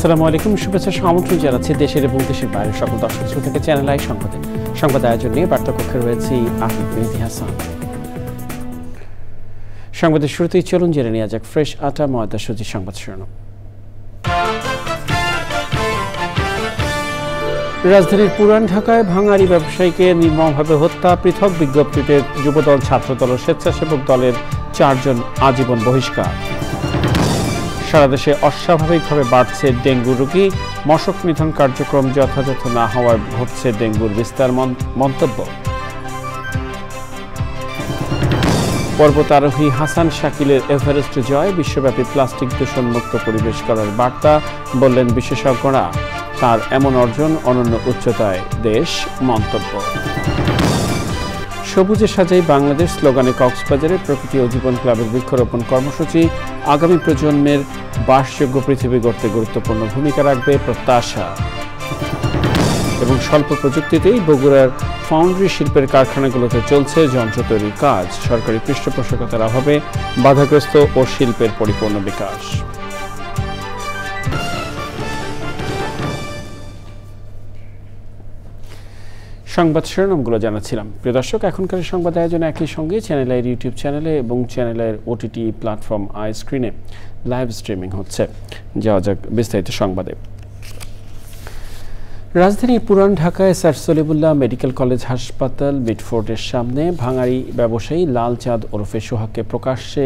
আসসালামু আলাইকুম, শুভেচ্ছা আমন্ত্রণ জানাচ্ছি দেশের এবং দেশের বাইরের সকল দর্শক শ্রোতাকে চ্যানেল আই সংবাদে। সংবাদ আয়োজন নিয়ে বার্তাকক্ষে রয়েছে আহমেদ মেহেদী হাসান। সংবাদের শুরুতেই চলুন জেনে নেওয়া যাক ফ্রেশ আটা ময়দা সুজি সংবাদ শিরোনাম। রাজধানীর পুরান ঢাকায় ভাঙাড়ি ব্যবসায়ীকে নির্মমভাবে হত্যা, পৃথক বিজ্ঞপ্তিতে যুবদল, ছাত্রদল ও স্বেচ্ছাসেবক দলের 4 জন আজীবন বহিষ্কার। সারা দেশে অস্বাভাবিকভাবে বাড়ছে ডেঙ্গু রোগী, মশক নিধন কার্যক্রম যথাযথ না হওয়ায় ঘটছে ডেঙ্গুর বিস্তার, মন্তব্য। পর্বতারোহী হাসান শাকিলের এভারেস্ট জয়, বিশ্বব্যাপী প্লাস্টিক দূষণমুক্ত পরিবেশ করার বার্তা, বললেন বিশেষজ্ঞরা। তার এমন অর্জন অনন্য উচ্চতায় দেশ, মন্তব্য। সবুজে সাজাই বাংলাদেশ স্লোগানে কক্সবাজারে প্রকৃতি ও জীবন ক্লাবের বৃক্ষরোপণ কর্মসূচি। আগামী প্রজন্মের বাসযোগ্য পৃথিবী গড়তে গুরুত্বপূর্ণ ভূমিকা রাখবে প্রত্যাশা। এবং স্বল্প প্রযুক্তিতেই বগুড়ার ফাউন্ড্রি শিল্পের কারখানাগুলোতে চলছে যন্ত্র তৈরির কাজ। সরকারি পৃষ্ঠপোষকতার অভাবে বাধাগ্রস্ত ও শিল্পের পরিপূর্ণ বিকাশ। সংবাদ শিরোনামগুলো জানাচ্ছিলাম। প্রিয় দর্শক, এখনকার সংবাদ আয়োজন একই সঙ্গে চ্যানেলের ইউটিউব চ্যানেলে এবং চ্যানেলের ওটিটি প্ল্যাটফর্ম আই স্ক্রিনে লাইভ স্ট্রিমিং হচ্ছে। যাওয়া যাক বিস্তারিত সংবাদে। রাজধানীর পুরান ঢাকায় স্যার সলিমুল্লাহ মেডিকেল কলেজ হাসপাতাল মিটফোর্ডের সামনে ভাঙাড়ি ব্যবসায়ী লাল চাঁদ ওরফে সোহাগকে প্রকাশ্যে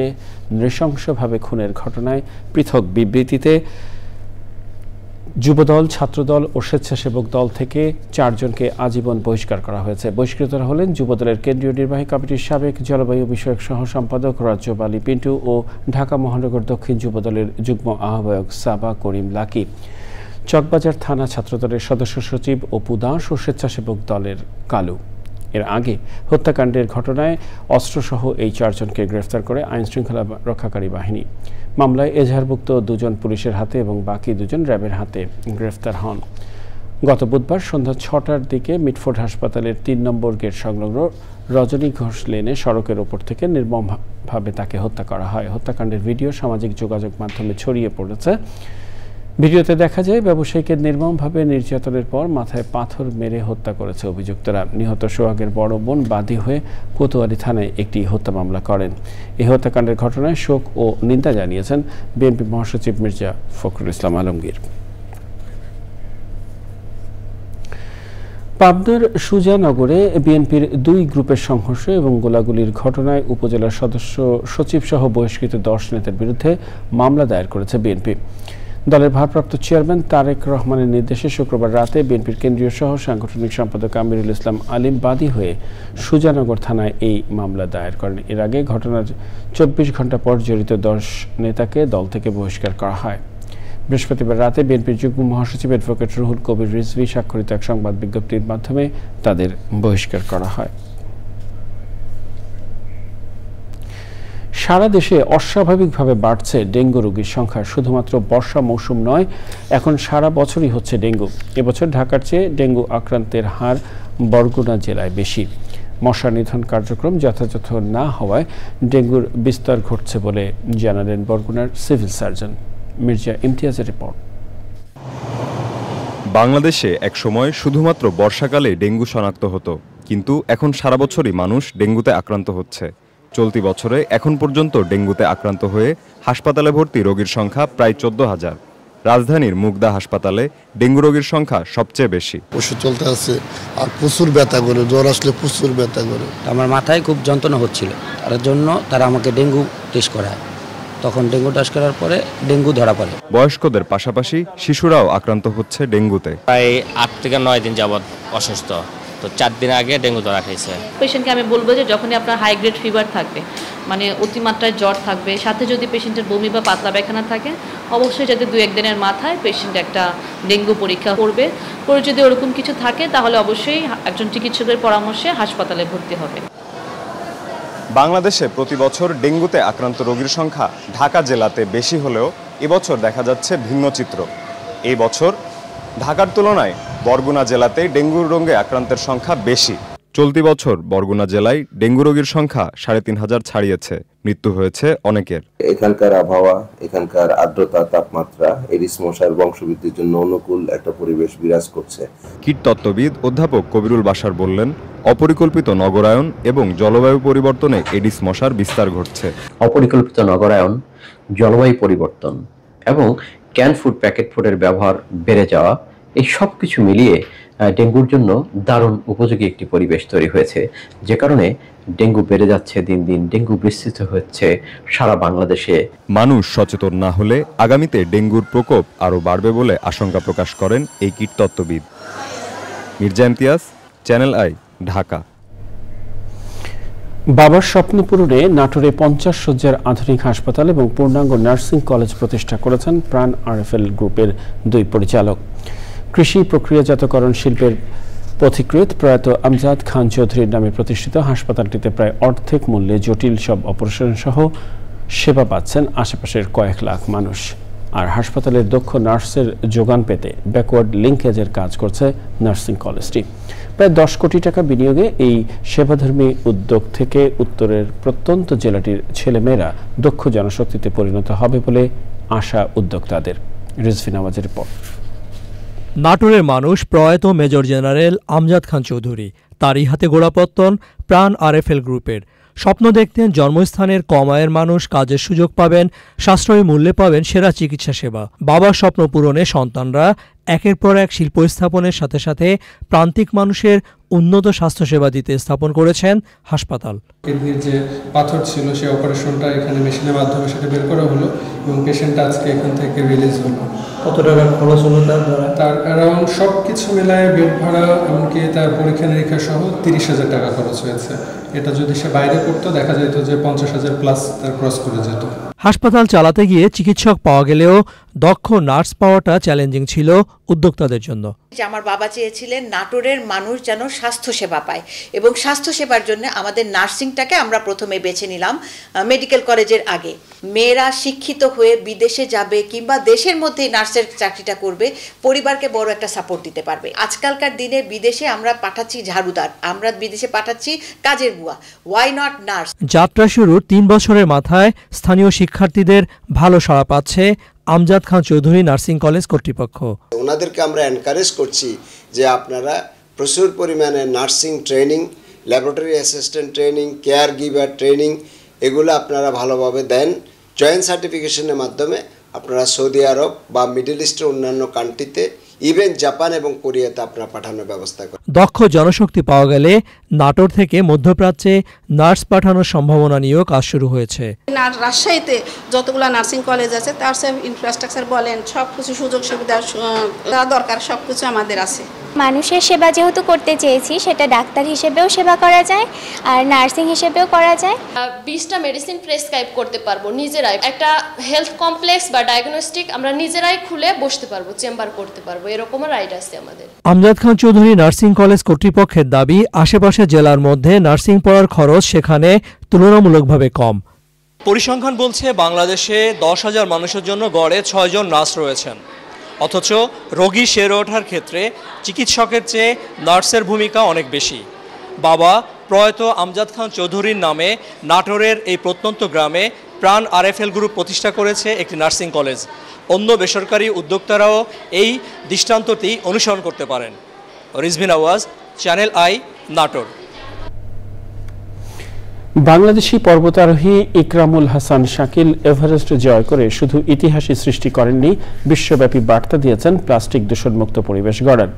নৃশংসভাবে খুনের ঘটনায় পৃথক বিবৃতিতে যুবদল, ছাত্রদল ও স্বেচ্ছাসেবক দল থেকে 4 জনকে আজীবন বহিষ্কার করা হয়েছে। বহিষ্কৃতরা হলেন যুবদলের কেন্দ্রীয় নির্বাহী কমিটির সাবেক জলবায়ু বিষয়ক সহ সম্পাদক রাজ্জাব আলী পিন্টু ও ঢাকা মহানগর দক্ষিণ যুবদলের যুগ্ম আহ্বায়ক সাবা করিম লাকি, চকবাজার থানা ছাত্রদলের সদস্য সচিব অপু দাস ও স্বেচ্ছাসেবক দলের কালু। এর আগে হত্যাকাণ্ডের ঘটনায় অস্ত্রসহ এই 4 জনকে গ্রেফতার করে আইনশৃঙ্খলা রক্ষাকারী বাহিনী। মামলায় এজাহারভুক্ত 2 জন পুলিশের হাতে এবং বাকি 2 জন র্যাবের হাতে গ্রেফতার হন। গত বুধবার সন্ধ্যা 6টার দিকে মিটফোর্ড হাসপাতালের 3 নম্বর গেট সংলগ্ন রজনী ঘোষ লেনে সড়কের ওপর থেকে নির্মমভাবে তাকে হত্যা করা হয়। হত্যাকাণ্ডের ভিডিও সামাজিক যোগাযোগ মাধ্যমে ছড়িয়ে পড়েছে। ভিডিওতে দেখা যায় ব্যবসায়ীকে নির্মমভাবে নির্যাতনের পর মাথায় পাথর মেরে হত্যা করেছে অভিযুক্তরা। নিহত সোহাগের বড় বোন বাদী হয়ে কোতোয়ালি থানায় একটি হত্যা মামলা করেন। এই হত্যাকাণ্ডের ঘটনায় শোক ও নিন্দা জানিয়েছেন বিএনপি মহাসচিব মির্জা ফখরুল ইসলাম আলমগীর। পাবনার সুজানগরে বিএনপির 2 গ্রুপের সংঘর্ষ এবং গোলাগুলির ঘটনায় উপজেলার সদস্য সচিব সহ বহিষ্কৃত 10 নেতার বিরুদ্ধে মামলা দায়ের করেছে বিএনপি। দলের ভারপ্রাপ্ত চেয়ারম্যান তারেক রহমানের নির্দেশে শুক্রবার রাতে বিএনপির কেন্দ্রীয় সহ সাংগঠনিক সম্পাদক আমিরুল ইসলাম আলিম বাদী হয়ে সুজানগর থানায় এই মামলা দায়ের করেন। এর আগে ঘটনার 24 ঘণ্টা পর জড়িত 10 নেতাকে দল থেকে বহিষ্কার করা হয়। বৃহস্পতিবার রাতে বিএনপির যুগ্ম মহাসচিব অ্যাডভোকেট রুহুল কবির রিজভী স্বাক্ষরিত এক সংবাদ বিজ্ঞপ্তির মাধ্যমে তাদের বহিষ্কার করা হয়। সারা দেশে অস্বাভাবিকভাবে বাড়ছে ডেঙ্গু রোগীর সংখ্যা। শুধুমাত্র বর্ষা মৌসুম নয়, এখন সারা বছরই হচ্ছে ডেঙ্গু। এবছর ঢাকার চেয়ে ডেঙ্গু আক্রান্তের হার বরগুনা জেলায় বেশি। মশা নিধন কার্যক্রম যথাযথ না হওয়ায় ডেঙ্গুর বিস্তার ঘটছে বলে জানালেন বরগুনার সিভিল সার্জন। মির্জা ইমতিয়াজের রিপোর্ট। বাংলাদেশে একসময় শুধুমাত্র বর্ষাকালে ডেঙ্গু শনাক্ত হতো, কিন্তু এখন সারা বছরই মানুষ ডেঙ্গুতে আক্রান্ত হচ্ছে। চলতি বছরে এখন পর্যন্ত ডেঙ্গুতে আক্রান্ত হয়ে হাসপাতালে ভর্তি রোগীর সংখ্যা প্রায় 14,000। রাজধানীর মুগদা হাসপাতালে ডেঙ্গু রোগীর সংখ্যা সবচেয়ে বেশি। ওষুধ চলতে আছে আর প্রচুর ব্যথা করে, জ্বর আসলে প্রচুর ব্যথা করে। আমার মাথায় খুব যন্ত্রণা হচ্ছিল, তার জন্য তারা আমাকে ডেঙ্গু টেস্ট করায়। তখন ডেঙ্গু টেস্ট করার পরে ডেঙ্গু ধরা পড়ে। বয়স্কদের পাশাপাশি শিশুরাও আক্রান্ত হচ্ছে ডেঙ্গুতে। প্রায় 8 থেকে 9 দিন যাবৎ অসুস্থ, তো 4 দিন আগে ডেঙ্গু ধরা খাইছে। পেশেন্টকে আমি বলবো যে যখনই আপনার হাই গ্রেড ফিভার থাকবে, মানে অতিমাত্রায় জ্বর থাকবে, সাথে যদি পেশেন্টের বমি বা পাতলা পায়খানা থাকে, অবশ্যই যাতে 2-1 দিনের মাথায় পেশেন্ট একটা ডেঙ্গু পরীক্ষা করবে। করে যদি ওরকম কিছু থাকে তাহলে অবশ্যই একজন চিকিৎসকের পরামর্শে হাসপাতালে ভর্তি হবে। বাংলাদেশে প্রতি বছর ডেঙ্গুতে আক্রান্ত রোগীর সংখ্যা ঢাকা জেলাতে বেশি হলেও এবছর দেখা যাচ্ছে ভিন্ন চিত্র। এই বছর ঢাকার তুলনায় বরগুনা জেলাতে ডেঙ্গুর রোগে আক্রান্তের সংখ্যা বেশি। চলতি বছর বরগুনা জেলায় ডেঙ্গু রোগীর সংখ্যা ৩,৫০০ ছাড়িয়েছে, মৃত্যু হয়েছে অনেকের। এখানকার আবহাওয়া, এখানকার আর্দ্রতা, তাপমাত্রা এডিস মশার বংশবৃদ্ধির জন্য অনুকূল একটা পরিবেশ বিরাজ করছে। কীটতত্ত্ববিদ অধ্যাপক কবিরুল বাশার বললেন, অপরিকল্পিত নগরায়ন এবং জলবায়ু পরিবর্তনে এডিস মশার বিস্তার ঘটছে। অপরিকল্পিত নগরায়ন, জলবায়ু পরিবর্তন এবং ক্যান ফুড, প্যাকেট ফুডের ব্যবহার বেড়ে যাওয়া, এই সব কিছু মিলিয়ে ডেঙ্গুর জন্য দারুণ উপযোগী একটি পরিবেশ তৈরি হয়েছে, যে কারণে ডেঙ্গু বেড়ে যাচ্ছে, দিন দিন ডেঙ্গু বিস্তৃত হচ্ছে সারা বাংলাদেশে। মানুষ সচেতন না হলে আগামীতে ডেঙ্গুর প্রকোপ আরও বাড়বে বলে আশঙ্কা প্রকাশ করেন এই কীটতত্ত্ববিদ। Mirza Imtiaz, channel I, Dhaka. বাবার স্বপ্ন পূরণে নাটোরে 50 শয্যার আধুনিক হাসপাতাল এবং পূর্ণাঙ্গ নার্সিং কলেজ প্রতিষ্ঠা করেছেন প্রাণ আরএফএল গ্রুপের 2 পরিচালক। কৃষি প্রক্রিয়াজাতকরণ শিল্পের পথিকৃৎ প্রয়াত আমজাদ খান চৌধুরীর নামে প্রতিষ্ঠিত হাসপাতালটিতে প্রায় অর্ধেক মূল্যে জটিল সব অপারেশন সহ সেবা পাচ্ছেন আশেপাশের কয়েক লাখ মানুষ। আর হাসপাতালের দক্ষ নার্সের যোগান পেতে ব্যাকওয়ার্ড লিঙ্কেজের কাজ করছে নার্সিং কলেজটি। প্রায় 10 কোটি টাকা বিনিয়োগে এই সেবাধর্মী উদ্যোগ থেকে উত্তরের প্রত্যন্ত জেলাটির ছেলেমেয়েরা দক্ষ জনশক্তিতে পরিণত হবে বলে আশা উদ্যোক্তাদের। রিজভি নামাজের রিপোর্ট। নাটোরের মানুষ প্রয়াত মেজর জেনারেল আমজাদ খান চৌধুরী, তারই হাতে গোড়াপত্তন প্রাণ আরএফএল গ্রুপের। স্বপ্ন দেখতেন জন্মস্থানের কম আয়ের মানুষ কাজের সুযোগ পাবেন, সাশ্রয়ী মূল্যে পাবেন সেরা চিকিৎসা সেবা। বাবার স্বপ্ন পূরণে সন্তানরা একের পর এক শিল্প স্থাপনের সাথে সাথে প্রান্তিক মানুষের উন্নত স্বাস্থ্যসেবা দিতে স্থাপন করেছেন হাসপাতাল। কিডনির যে পাথর ছিল সেই অপারেশনটা এখানে মেশিনের মাধ্যমে সেটা বের করা হলো এবং পেশেন্ট আজকে এখান থেকে রিলিজ হলো। কত টাকা খরচ হলো তার অ্যারাউন্ড সব কিছু মিলায় বেড ভাড়া এমনকি তার পরীক্ষা নিরীক্ষা সহ 30,000 টাকা খরচ হয়েছে। এটা যদি সে বাইরে করতো দেখা যেত যে 50,000 প্লাস তার ক্রস করে যেত। হাসপাতাল চালাতে গিয়ে চিকিৎসক পাওয়া গেলেও দক্ষ নার্স পাওয়াটা চ্যালেঞ্জিং ছিল উদ্যোক্তাদের জন্য। আমার বাবা চেয়েছিলেন নাটোরের মানুষ যেন স্বাস্থ্যসেবা পায় এবং স্বাস্থ্যসেবার জন্য আমাদের নার্সিংটাকে আমরা প্রথমে বেছে নিলাম মেডিকেল কলেজের আগে। মেয়েরা শিক্ষিত হয়ে বিদেশে যাবে কিংবা দেশের মধ্যেই নার্সের চাকরিটা করবে, পরিবারকে বড় একটা সাপোর্ট দিতে পারবে। আজকালকার দিনে বিদেশে আমরা পাঠাচ্ছি ঝাড়ুদার, আমরা বিদেশে পাঠাচ্ছি কাজের বুয়া, ওয়াই নট নার্স। যাত্রা শুরুর 3 বছরের মাথায় স্থানীয় শিক্ষার্থীদের ভালো সাড়া পাচ্ছে আমজাদ খান চৌধুরী নার্সিং কলেজ কর্তৃপক্ষ। ওনাদেরকে আমরা এনকারেজ করছি যে আপনারা প্রচুর পরিমাণে nursing training, laboratory assistant training, care giver training এগুলো আপনারা ভালোভাবে দেন। জয়েন্ট সার্টিফিকেশনের মাধ্যমে আপনারা সৌদি আরব বা মিডল ইস্টের অন্যান্য কান্ট্রিতে, ইভেন জাপান এবং কোরিয়াতে আপনারা পাঠানোর ব্যবস্থা করেন। দক্ষ জনশক্তি পাওয়া গেলে নাটোর থেকে মধ্যপ্রাচ্যে নার্স পাঠানোর সম্ভাবনা নিয়েও কাজ শুরু হয়েছে। রাজশাহীতে যতগুলো নার্সিং কলেজ আছে তার সব ইনফ্রাস্ট্রাকচার বলেন, সব কিছু সুযোগ সুবিধা যা দরকার সব কিছু আমাদের আছে। মানুষের সেবা যেহেতু করতে চেয়েছি, সেটা ডাক্তার হিসেবেও সেবা করা যায় আর নার্সিং হিসেবেও করা যায়। 20টা মেডিসিন প্রেসক্রাইব করতে পারবো নিজেরাই। একটা হেলথ কমপ্লেক্স বা ডায়াগনস্টিক আমরা নিজেরাই খুলে বসতে পারবো, চেম্বার করতে পারবো, এরকমও রাইট আছে আমাদের। আমজাদ খান চৌধুরী নার্সিং কলেজ কর্তৃপক্ষের দাবি, আশেপাশের জেলার মধ্যে নার্সিং পড়ার খরচ সেখানে তুলনামূলকভাবে কম। পরিসংখ্যান বলছে বাংলাদেশে 10,000 মানুষের জন্য গড়ে 6 জন নার্স রয়েছেন, অথচ রোগী সেরে ওঠার ক্ষেত্রে চিকিৎসকের চেয়ে নার্সের ভূমিকা অনেক বেশি। বাবা প্রয়াত আমজাদ খান চৌধুরীর নামে নাটোরের এই প্রত্যন্ত গ্রামে প্রাণ আরএফএল গ্রুপ প্রতিষ্ঠা করেছে একটি নার্সিং কলেজ। অন্য বেসরকারি উদ্যোক্তারাও এই দৃষ্টান্তটি অনুসরণ করতে পারেন। Rizvi Nawaz, channel I, Natore. বাংলাদেশি পর্বতারোহী ইকরামুল হাসান শাকিল এভারেস্ট জয় করে শুধু ইতিহাসই সৃষ্টি করেননি, বিশ্বব্যাপী বার্তা দিয়েছেন প্লাস্টিক দূষণমুক্ত পরিবেশ গড়ার।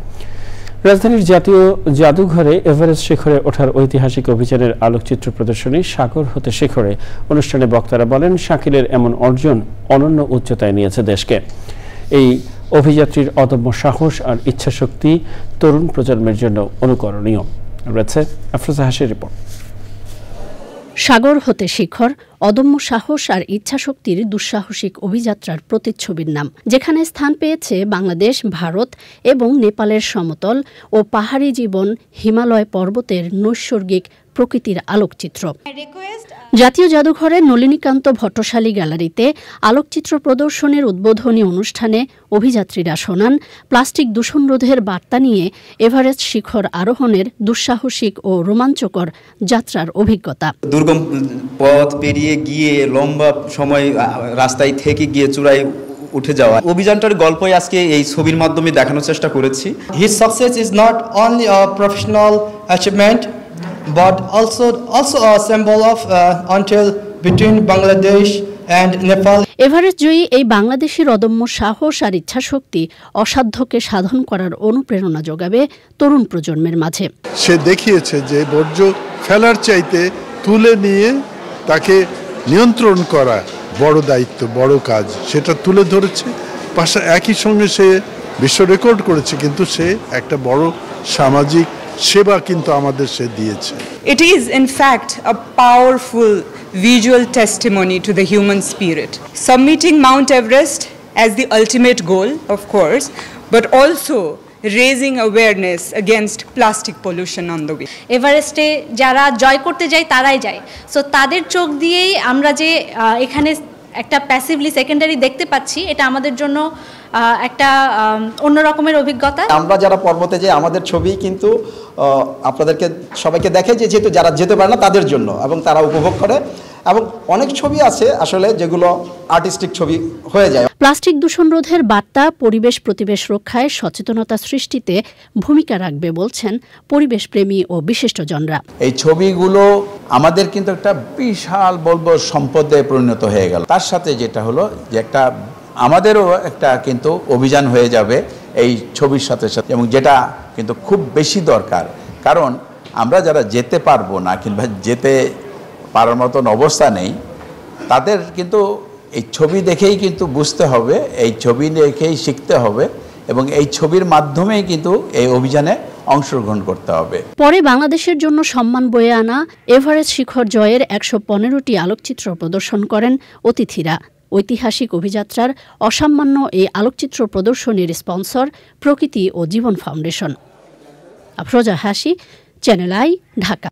রাজধানীর জাতীয় জাদুঘরে এভারেস্ট শিখরে ওঠার ঐতিহাসিক অভিযানের আলোকচিত্র প্রদর্শনী সাগর হতে শিখরে অনুষ্ঠানে বক্তারা বলেন, শাকিলের এমন অর্জন অনন্য উচ্চতায় নিয়েছে দেশকে। এই অভিযাত্রীর অদম্য সাহস আর ইচ্ছাশক্তি তরুণ প্রজন্মের জন্য অনুকরণীয়। রয়েছে আফরোজা হাসির রিপোর্ট। সাগর হতে শিখর, অদম্য সাহস আর ইচ্ছাশক্তির দুঃসাহসিক অভিযাত্রার প্রতিচ্ছবির নাম, যেখানে স্থান পেয়েছে বাংলাদেশ, ভারত এবং নেপালের সমতল ও পাহাড়ি জীবন, হিমালয় পর্বতের নৈসর্গিক প্রকৃতির আলোকচিত্র। জাতীয় জাদুঘরের নলিনীকান্ত ভট্টশালী গ্যালারিতে আলোকচিত্র প্রদর্শনের উদ্বোধনী অনুষ্ঠানে অভিযাত্রীরা শোনান প্লাস্টিক দূষণ রোধের বার্তা নিয়ে এভারেস্ট শিখর আরোহণের দুঃসাহসিক ও রোমাঞ্চকর যাত্রার অভিজ্ঞতা। দুর্গম পথ পেরিয়ে গিয়ে লম্বা সময় রাস্তায় থেকে গিয়ে চূড়ায় উঠে যাওয়া অভিযানটার গল্পই আজকে এই ছবির মাধ্যমে দেখানোর চেষ্টা করেছি। His success is not only a professional achievement but also a symbol of until between Bangladesh and Nepal. Everest জয়ী এই বাংলাদেশের অদম্য সাহস আর ইচ্ছাশক্তি অসাধ্যকে সাধন করার অনুপ্রেরণা যোগাবে তরুণ প্রজন্মের মাঝে। সে দেখিয়েছে যে বর্জ্য ফেলার চাইতে তুলে নিয়ে তাকে নিয়ন্ত্রণ করা বড় দায়িত্ব, বড় কাজ, সেটা তুলে ধরেছে। পাশে একই সঙ্গে সে বিশ্ব রেকর্ড করেছে, কিন্তু সে একটা বড় সামাজিক সেবা কিন্তু আমাদের সে দিয়েছে। It is in fact a powerful visual testimony to the human spirit. Submitting Mount Everest as the ultimate goal, of course, but also raising awareness against plastic pollution on the way. এভারেস্টে যারা জয় করতে যায় তারাই যায়, so তাদের চোখ দিয়েই আমরা যে এখানে একটা প্যাসিভলি সেকেন্ডারি দেখতে পাচ্ছি, এটা আমাদের জন্য একটা অন্য রকমের অভিজ্ঞতা। আমরা যারা পর্বতে যাই আমাদের ছবি কিন্তু আপনাদেরকে সবাইকে দেখে, যে যেহেতু যারা যেতে পারে না তাদের জন্য, এবং তারা উপভোগ করে, এবং অনেক ছবি আছে আসলে যেগুলো আর্টিস্টিক ছবি হয়ে যায়। প্লাস্টিক দূষণ রোধের বার্তা পরিবেশ প্রতিবেশ রক্ষায় সচেতনতা সৃষ্টিতে ভূমিকা রাখবে বলছেন পরিবেশ প্রেমী ও বিশিষ্টজনরা। এই ছবিগুলো আমাদের কিন্তু একটা বিশাল বলবো সম্পদে পরিণত হয়ে গেল। তার সাথে যেটা হলো যে একটা আমাদেরও একটা কিন্তু অভিযান হয়ে যাবে এই ছবির সাথে সাথে, এবং যেটা কিন্তু খুব বেশি দরকার, কারণ আমরা যারা যেতে পারবো না কিংবা যেতে পারার মতন অবস্থা নেই, তাদের কিন্তু এই ছবি দেখেই কিন্তু বুঝতে হবে, এই ছবি দেখেই শিখতে হবে, এবং এই ছবির মাধ্যমেই কিন্তু এই অভিযানে অংশগ্রহণ করতে হবে। পরে বাংলাদেশের জন্য সম্মান বয়ে আনা এভারেস্ট শিখর জয়ের ১১৫টি আলোকচিত্র প্রদর্শন করেন অতিথিরা। ঐতিহাসিক অভিযাত্রার অসামান্য এই আলোকচিত্র প্রদর্শনীর স্পন্সর প্রকৃতি ও জীবন ফাউন্ডেশন। আফরোজা হাসি, চ্যানেল আই, ঢাকা।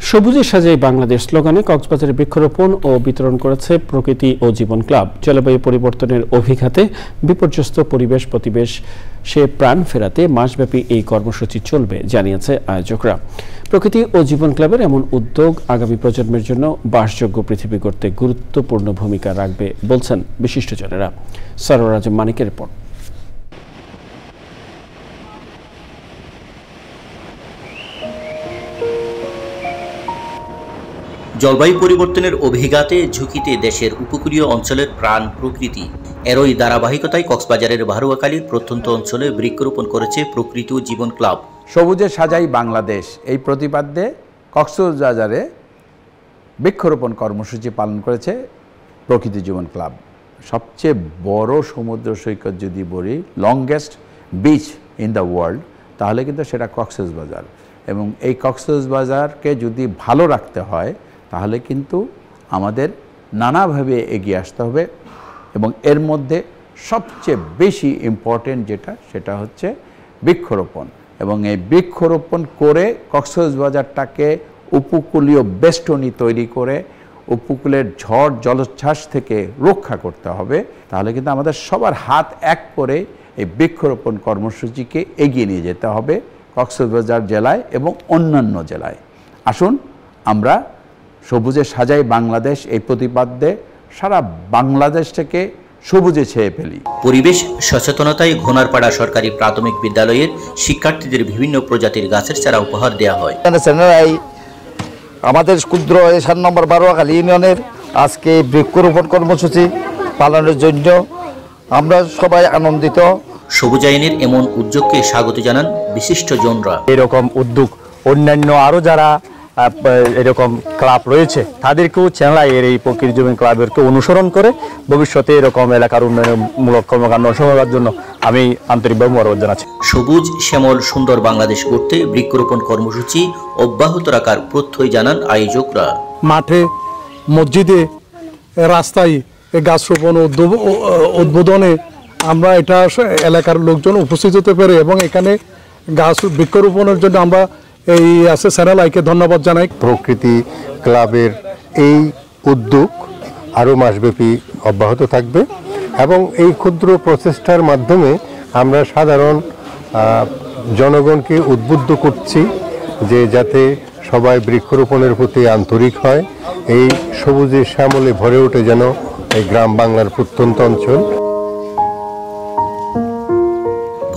সবুজে সাজাই বাংলাদেশ স্লোগানে কক্সবাজারে বৃক্ষরোপণ ও বিতরণ করেছে প্রকৃতি ও জীবন ক্লাব। জলবায়ু পরিবর্তনের অভিঘাতে বিপর্যস্ত পরিবেশ সে প্রাণ ফেরাতে মাসব্যাপী এই কর্মসূচি চলবে জানিয়েছে আয়োজকরা। প্রকৃতি ও জীবন ক্লাবের এমন উদ্যোগ আগামী প্রজন্মের জন্য বাসযোগ্য পৃথিবী গড়তে গুরুত্বপূর্ণ ভূমিকা রাখবে বলছেন বিশিষ্টজনেরা। সরোয়ার আজম মানিকের রিপোর্ট। জলবায়ু পরিবর্তনের অভিঘাতে ঝুঁকিতে দেশের উপকূলীয় অঞ্চলের প্রাণ প্রকৃতি। এরই ধারাবাহিকতায় কক্সবাজারের বারুয়াকালীর প্রত্যন্ত অঞ্চলে বৃক্ষরোপণ করেছে প্রকৃতি ও জীবন ক্লাব। সবুজে সাজাই বাংলাদেশ এই প্রতিপাদ্যে কক্সবাজারে বৃক্ষরোপণ কর্মসূচি পালন করেছে প্রকৃতি জীবন ক্লাব। সবচেয়ে বড় সমুদ্র সৈকত যদি বলি, longest beach in the world, তাহলে কিন্তু সেটা কক্সবাজার। এবং এই কক্সবাজারকে যদি ভালো রাখতে হয় তাহলে কিন্তু আমাদের নানাভাবে এগিয়ে আসতে হবে, এবং এর মধ্যে সবচেয়ে বেশি ইম্পর্টেন্ট সেটা হচ্ছে বৃক্ষরোপণ। এবং এই বৃক্ষরোপণ করে কক্সবাজারটাকে উপকূলীয় বেষ্টনী তৈরি করে উপকূলের ঝড় জলোচ্ছ্বাস থেকে রক্ষা করতে হবে। তাহলে কিন্তু আমাদের সবার হাত এক করে এই বৃক্ষরোপণ কর্মসূচিকে এগিয়ে নিয়ে যেতে হবে কক্সবাজার জেলায় এবং অন্যান্য জেলায়। আসুন আমরা সবুজে সাজাই বাংলাদেশ এই প্রতিপাদ্যে সারা বাংলাদেশ থেকে সবুজে ছেয়ে ফেলি। পরিবেশ সচেতনতায় ঘোনারপাড়া সরকারি প্রাথমিক বিদ্যালয়ের শিক্ষার্থীদের বিভিন্ন প্রজাতির গাছের চারা উপহার দেওয়া হয়। আমাদের ক্ষুদ্র ৭ নম্বর বারুয়াখালী ইউনিয়নের আজকে বৃক্ষরোপণ কর্মসূচি পালনের জন্য আমরা সবাই আনন্দিত। সবুজায়নের এমন উদ্যোগকে স্বাগত জানান বিশিষ্টজনরা। এরকম উদ্যোগ অন্যান্য আরও যারা এরকম ক্লাব রয়েছে তাদেরকেও চ্যানেলাইয়ের এই প্রকৃতি জীবন ক্লাবেরকে অনুসরণ করে ভবিষ্যতে এরকম এলাকার উন্নয়নমূলক কর্মকাণ্ড অনুসরণ করার জন্য আমি আন্তরিকভাবে মোবারক জানাচ্ছি। সবুজ শ্যামল সুন্দর বাংলাদেশ গড়তে বৃক্ষরোপণ কর্মসূচি অব্যাহত রাখার প্রত্যয় জানান আয়োজকরা। মাঠে, মসজিদে, রাস্তায় গাছ রোপণ উদ্বোধনে আমরা এটা এলাকার লোকজন উপস্থিত হতে পারে, এবং এখানে গাছ বৃক্ষরোপণের জন্য আমরা এই SSRLI-কে ধন্যবাদ জানাই। প্রকৃতি ক্লাবের এই উদ্যোগ আরও মাসব্যাপী অব্যাহত থাকবে এবং এই ক্ষুদ্র প্রচেষ্টার মাধ্যমে আমরা সাধারণ জনগণকে উদ্বুদ্ধ করছি যে যাতে সবাই বৃক্ষরোপণের প্রতি আন্তরিক হয়, এই সবুজে শ্যামলে ভরে ওঠে যেন এই গ্রাম বাংলার প্রত্যন্ত অঞ্চল।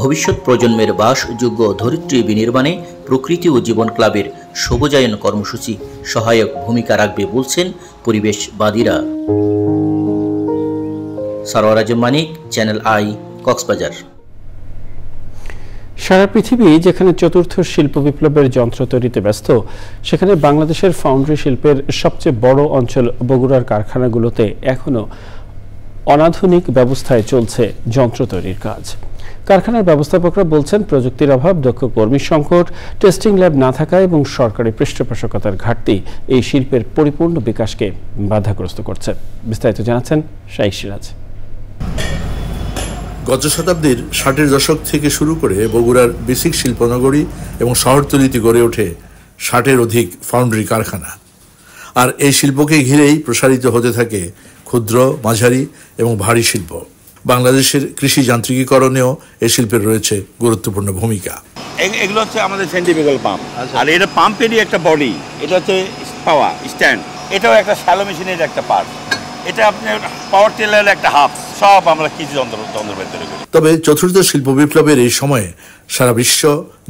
ভবিষ্যৎ প্রজন্মের বাসযোগ্য ধরিত্রী বিনির্মাণে প্রকৃতি ও জীবন ক্লাবের সবুজায়ন কর্মসূচি সহায়ক ভূমিকা রাখবে বলছেন পরিবেশবাদীরা। সরওয়ার আজম মানিক, চ্যানেল আই, কক্সবাজার। সারা পৃথিবী যেখানে চতুর্থ শিল্প বিপ্লবের যন্ত্র তৈরিতে ব্যস্ত, সেখানে বাংলাদেশের ফাউন্ডারি শিল্পের সবচেয়ে বড় অঞ্চল বগুড়ার কারখানাগুলোতে এখনও অনাধুনিক ব্যবস্থায় চলছে যন্ত্র তৈরির কাজ। কারখানার ব্যবস্থাপকরা বলছেন প্রযুক্তির অভাব, দক্ষ কর্মী সংকট, টেস্টিং ল্যাব না থাকা এবং সরকারি পৃষ্ঠপোষকতার ঘাটতি এই শিল্পের পরিপূর্ণ বিকাশকে বাধাগ্রস্ত করছে। বিস্তারিত জানাচ্ছেন শাইখ সিরাজ। গত শতাব্দীর 60-এর দশক থেকে শুরু করে বগুড়ার বেসিক শিল্পনগরী এবং শহরতলিতে গড়ে ওঠে 60-এর অধিক ফাউন্ডারি কারখানা। আর এই শিল্পকে ঘিরেই প্রসারিত হতে থাকে ক্ষুদ্র, মাঝারি এবং ভারী শিল্প। বাংলাদেশের কৃষি যান্ত্রিকীকরণেও এই শিল্পের রয়েছে গুরুত্বপূর্ণ ভূমিকা। এগুলো হচ্ছে আমাদের সেন্ট্রিফিউগাল পাম্প, আর এটা পাম্পেরই একটা বডি, এটা হচ্ছে পাওয়ার স্ট্যান্ড, এটাও একটা শ্যালো মেশিনের একটা পার্ট, এটা আপনার পাওয়ার টেলারের একটা হাফ, সব আমরা কিছু যন্ত্র বের করি। তবে চতুর্থ শিল্প বিপ্লবের এই সময়ে সারা বিশ্ব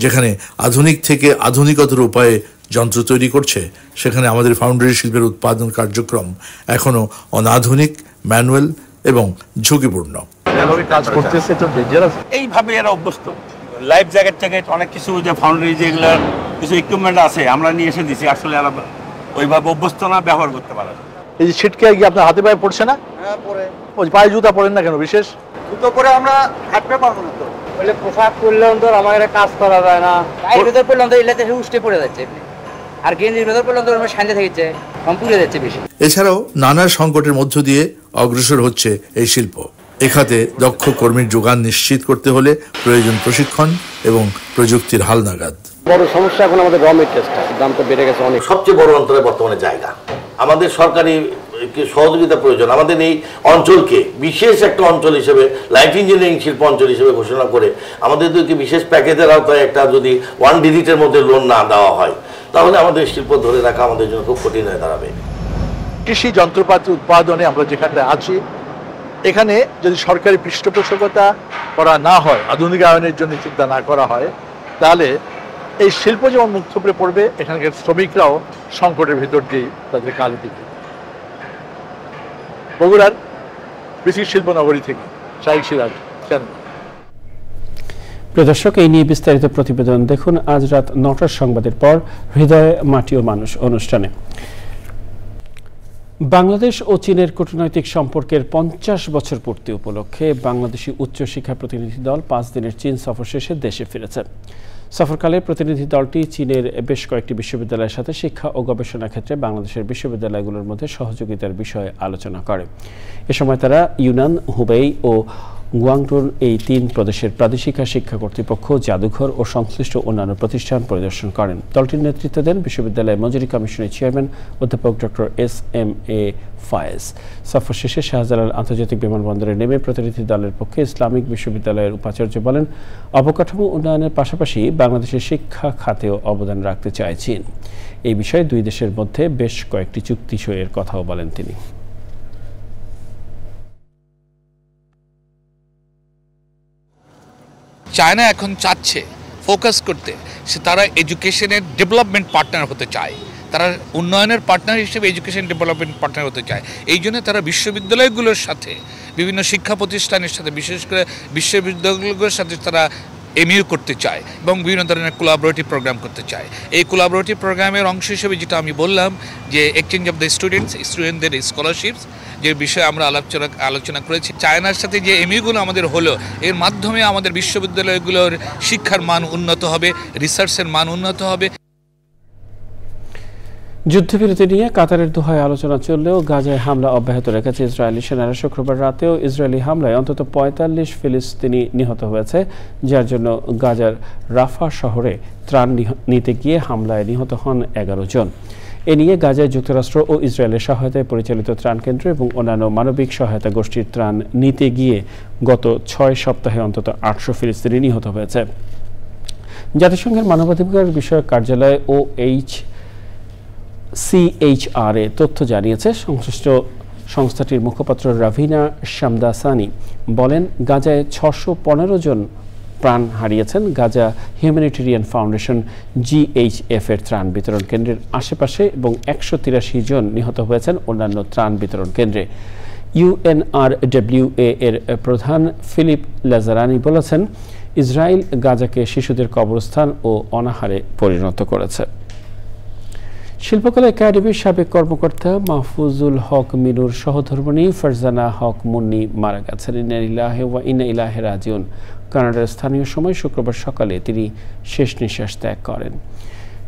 যেখানে আধুনিক থেকে আধুনিকতর উপায়ে যন্ত্র তৈরি করছে, সেখানে আমাদের ফাউন্ডারি শিল্পের উৎপাদন কার্যক্রম এখনো অনাধুনিক, ম্যানুয়াল এবং ঝুঁকিপূর্ণ। এইভাবে এরা অভ্যস্ত। লাইফ জ্যাকেট অনেক কিছু যে ফাউন্ডারি যেগুলো কিছু ইকুইপমেন্ট আছে আমরা নিয়ে এসে দিচ্ছি, আসলে এরা ওইভাবে অভ্যস্ত না, ব্যবহার করতে পারে। এই যে ছিটকে গিয়ে আপনার হাতে পায়ে পড়ছে না? হ্যাঁ পরে। ওই পায়ে জুতা পরেন না কেন বিশেষ? জুতো পরে আমরা হাঁটতে পারবো না তো। বলে পোশাক পরলেও তো আমার কাজ করা যায় না। গায়ের ভেতর পড়লাম তো এলাতে উষ্টে পড়ে যাচ্ছে, আর গেঞ্জির ভেতর পড়লাম তো আমার শান্তি থাকছে, কম পুড়ে যাচ্ছে বেশি। এছাড়াও নানা সংকটের মধ্য দিয়ে অগ্রসর হচ্ছে এই শিল্প। এখাতে দক্ষ কর্মীর যোগান নিশ্চিত করতে হলে প্রয়োজন প্রশিক্ষণ এবং প্রযুক্তির হালনাগাদ। বড় সমস্যা এখন আমাদের র মেটেরিয়ালসটা, দাম তো বেড়ে গেছে অনেক। সবচেয়ে বড় অন্তরে বর্তমানে জায়গা, আমাদের সরকারি সহযোগিতা প্রয়োজন। আমাদের এই অঞ্চলকে বিশেষ একটা অঞ্চল হিসেবে, লাইট ইঞ্জিনিয়ারিং শিল্প অঞ্চল হিসেবে ঘোষণা করে আমাদেরকে বিশেষ প্যাকেজের আওতায় একটা যদি 1 ডিজিটের মধ্যে লোন না দেওয়া হয়, তাহলে আমাদের শিল্প ধরে রাখা আমাদের জন্য খুব কঠিন হয়ে দাঁড়াবে। কৃষি যন্ত্রপাতি উৎপাদনে আমরা যেখানে আছি, এখানে যদি সরকারি পৃষ্ঠপোষকতা করা না হয়, আধুনিকায়নের জন্য চিন্তা না করা হয়, তাহলে এই শিল্প যেমন মুখ থুবড়ে পড়বে, এখানকার শ্রমিকরাও সংকটের ভেতর দিয়ে তাদের কাল দিবে। বগুড়ার বেসিক শিল্পনগরী থেকে শাইখ সিরাজ, চ্যানেল। প্রিয় দর্শক, এই নিয়ে বিস্তারিত প্রতিবেদন দেখুন আজ রাত 9টার সংবাদের পর হৃদয়ে মাটি ও মানুষ অনুষ্ঠানে। বাংলাদেশ ও চীনের কূটনৈতিক সম্পর্কের 50 বছর পূর্তি উপলক্ষে বাংলাদেশি উচ্চশিক্ষা প্রতিনিধি দল 5 দিনের চীন সফর শেষে দেশে ফিরেছে। সফরকালে প্রতিনিধি দলটি চীনের বেশ কয়েকটি বিশ্ববিদ্যালয়ের সাথে শিক্ষা ও গবেষণা ক্ষেত্রে বাংলাদেশের বিশ্ববিদ্যালয়গুলোর মধ্যে সহযোগিতার বিষয়ে আলোচনা করে। এ সময় তারা ইউনান, হুবেই ও গুয়াংডুর এই 3 প্রদেশের প্রাদেশিক শিক্ষা কর্তৃপক্ষ, জাদুঘর ও সংশ্লিষ্ট অন্যান্য প্রতিষ্ঠান পরিদর্শন করেন। দলটির নেতৃত্ব দেন বিশ্ববিদ্যালয় মঞ্জুরি কমিশনের চেয়ারম্যান অধ্যাপক ডক্টর SM.A. ফায়েজ। সফর শেষে শাহজালাল আন্তর্জাতিক বিমানবন্দরে নেমে প্রতিনিধি দলের পক্ষে ইসলামিক বিশ্ববিদ্যালয়ের উপাচার্য বলেন, অবকাঠামো উন্নয়নের পাশাপাশি বাংলাদেশের শিক্ষা খাতেও অবদান রাখতে চায় চীন। এই বিষয়ে 2 দেশের মধ্যে বেশ কয়েকটি চুক্তি সইয়ের কথাও বলেন তিনি। চায়না এখন চাচ্ছে ফোকাস করতে, সে তারা এডুকেশনের ডেভেলপমেন্ট পার্টনার হতে চায়, তারা উন্নয়নের পার্টনার হিসেবে এডুকেশন ডেভেলপমেন্ট পার্টনার হতে চায়। এই জন্য তারা বিশ্ববিদ্যালয়গুলোর সাথে, বিভিন্ন শিক্ষা প্রতিষ্ঠানের সাথে, বিশেষ করে বিশ্ববিদ্যালয়গুলোর সাথে তারা MOU করতে চায় এবং বিভিন্ন ধরনের কোলাবোরেটিভ প্রোগ্রাম করতে চায়। এই কোলাবোরেটিভ প্রোগ্রামের অংশ হিসেবে যেটা আমি বললাম যে এক্সচেঞ্জ অফ দ্য স্টুডেন্টদের স্কলারশিপস, যে বিষয়ে আমরা আলোচনা করেছি। চায়নার সাথে যে MOUগুলো আমাদের হলো, এর মাধ্যমে আমাদের বিশ্ববিদ্যালয়গুলোর শিক্ষার মান উন্নত হবে, রিসার্চের মান উন্নত হবে। যুদ্ধবিরতি নিয়ে কাতারের দোহায় আলোচনা চললেও গাজায় হামলা অব্যাহত রেখেছে ইসরায়েলি সেনারা। শুক্রবার রাতেও ইসরায়েলি হামলায় অন্তত ৪৫ ফিলিস্তিনি নিহত হয়েছে, যার জন্য গাজার রাফা শহরে ত্রাণ নিতে গিয়ে হামলায় নিহত হন ১১ জন। এ নিয়ে গাজায় যুক্তরাষ্ট্র ও ইসরায়েলের সহায়তায় পরিচালিত ত্রাণ কেন্দ্র এবং অন্যান্য মানবিক সহায়তা গোষ্ঠীর ত্রাণ নিতে গিয়ে গত ৬ সপ্তাহে অন্তত ৮০০ ফিলিস্তিনি নিহত হয়েছে। জাতিসংঘের মানবাধিকার বিষয়ক কার্যালয় OHCHR তথ্য জানিয়েছে। সংশ্লিষ্ট সংস্থাটির মুখপাত্র রাভিনা শামদাসানি বলেন, গাজায় ৬১৫ জন প্রাণ হারিয়েছেন। গাজা হিউম্যানিটেরিয়ান ফাউন্ডেশন GHF এর ত্রাণ বিতরণ কেন্দ্রের আশেপাশে এবং ১৮৩ জন নিহত হয়েছেন অন্যান্য ত্রাণ বিতরণ কেন্দ্রে। UNRWA এর প্রধান ফিলিপ লাজারানি বলেছেন, ইসরায়েল গাজাকে শিশুদের কবরস্থান ও অনাহারে পরিণত করেছে। শিল্পকলা একাডেমির সাবেক কর্মকর্তা মাহফুজুল হক মিনুর সহধর্মিণী ফারজানা হক মুন্নি মারা গেছেন। ইন্না লিল্লাহি ওয়া ইন্না ইলাইহি রাজিউন। কানাডার স্থানীয় সময় শুক্রবার সকালে তিনি শেষ নিঃশ্বাস ত্যাগ করেন।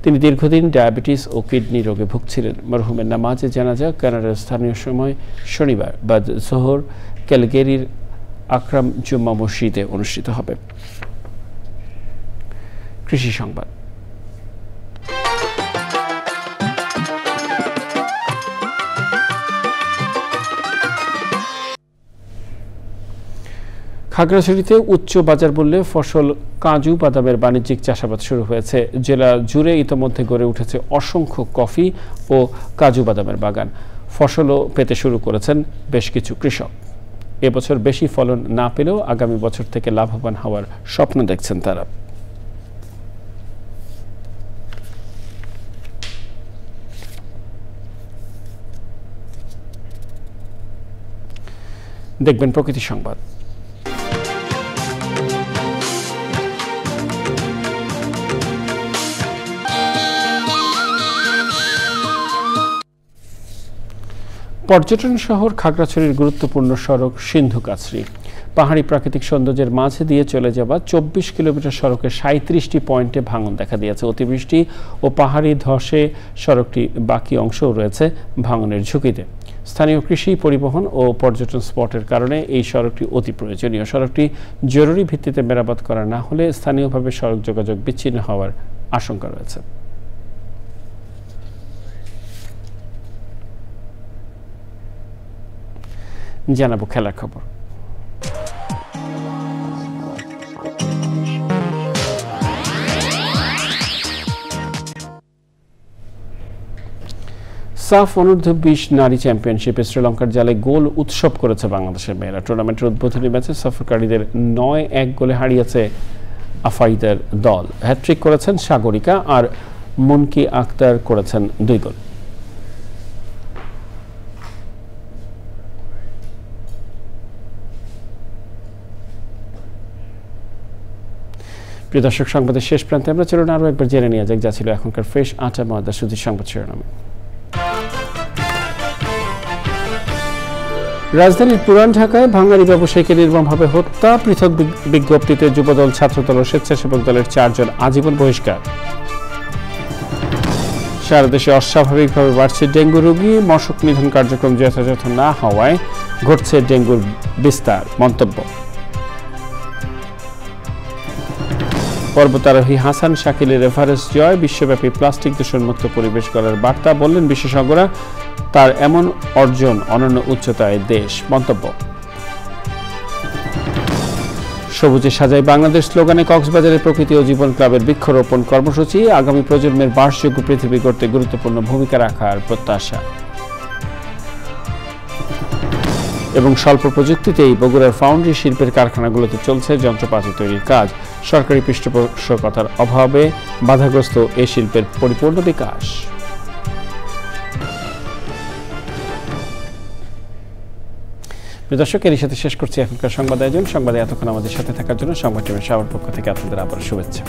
তিনি দীর্ঘদিন ডায়াবেটিস ও কিডনি রোগে ভুগছিলেন। মরহুমের নামাজে জানাজা কানাডার স্থানীয় সময় শনিবার বাদ জোহর ক্যালগেরির আকরাম জুম্মা মসজিদে অনুষ্ঠিত হবে। কৃষি সংবাদ। খাগড়াছড়িতে উচ্চ বাজার মূল্যে ফসল কাজু বাদামের বাণিজ্যিক চাষাবাদ শুরু হয়েছে। জেলা জুড়ে ইতোমধ্যে গড়ে উঠেছে অসংখ্য কফি ও কাজু বাদামের বাগান। ফসলও পেতে শুরু করেছেন বেশ কিছু কৃষক। এবছর বেশি ফলন না পেলেও আগামী বছর থেকে লাভবান হওয়ার স্বপ্ন দেখছেন তারা। দেখবেন প্রকৃতি সংবাদ। পর্যটন শহর খাগড়াছড়ির গুরুত্বপূর্ণ সড়ক সিন্ধু কাছড়ি পাহাড়ি প্রাকৃতিক সৌন্দর্যের মাঝে দিয়ে চলে যাওয়া ২৪ কিলোমিটার সড়কে ৩৭টি পয়েন্টে ভাঙন দেখা দিয়েছে। অতিবৃষ্টি ও পাহাড়ি ধসে সড়কটি বাকি অংশও রয়েছে ভাঙনের ঝুঁকিতে। স্থানীয় কৃষি, পরিবহন ও পর্যটন স্পটের কারণে এই সড়কটি অতি প্রয়োজনীয়। সড়কটি জরুরি ভিত্তিতে মেরামত করা না হলে স্থানীয়ভাবে সড়ক যোগাযোগ বিচ্ছিন্ন হওয়ার আশঙ্কা রয়েছে। জানাবো খেলার খবর। সাফ অনূর্ধ্ব ২০ নারী চ্যাম্পিয়নশিপে শ্রীলঙ্কার জালে গোল উৎসব করেছে বাংলাদেশের মেয়েরা। টুর্নামেন্টের উদ্বোধনী ম্যাচে সফরকারীদের ৯-১ গোলে হারিয়েছে আফাইদার দল। হ্যাট্রিক করেছেন সাগরিকা আর মুনকি আক্তার করেছেন ২ গোল। প্রিয় দর্শক, সংবাদের শেষ প্রান্তে আমরা চলুন আরও একবার জেনে নেওয়া যাক যা ছিল এখনকার ফ্রেশ আটা ময়দা সুজির সংবাদ শিরোনামে। রাজধানীর পুরান ঢাকায় বাঙালি ব্যবসায়ীকে নির্মমভাবে হত্যা। পৃথক বিজ্ঞপ্তিতে যুবদল, ছাত্রদল ও স্বেচ্ছাসেবক দলের ৪ জন আজীবন বহিষ্কার। সারা দেশে অস্বাভাবিকভাবে বাড়ছে ডেঙ্গু রোগী। মশক নিধন কার্যক্রম যথাযথ না হওয়ায় ঘটছে ডেঙ্গুর বিস্তার। মন্তব্য। পর্বতারোহী হাসান শাকিলের এভারেস্ট জয়। বিশ্বব্যাপী প্লাস্টিক দূষণমুক্ত পরিবেশ গড়ার বার্তা। বললেন বিশেষজ্ঞরা, তার এমন অর্জন অনন্য উচ্চতায় দেশ। মন্তব্য। সবুজে সাজায় বাংলাদেশ স্লোগানে কক্সবাজারের প্রকৃতি ও জীবন ক্লাবের বৃক্ষরোপণ কর্মসূচি। আগামী প্রজন্মের বাসযোগ্য পৃথিবী গড়তে গুরুত্বপূর্ণ ভূমিকা রাখার প্রত্যাশা। এবং স্বল্প প্রযুক্তিতেই বগুড়ার ফাউন্ড্রি শিল্পের কারখানাগুলোতে চলছে যন্ত্রপাতি তৈরির কাজ। সরকারি পৃষ্ঠপোষকতার অভাবে বাধাগ্রস্ত এ শিল্পের পরিপূর্ণ বিকাশ। দর্শক, এর সাথে শেষ করছি এখনকার সংবাদ আয়োজন। সংবাদে এতক্ষণ আমাদের সাথে থাকার জন্য সংবাদ টিমের সবার পক্ষ থেকে আপনাদের আবার শুভেচ্ছা।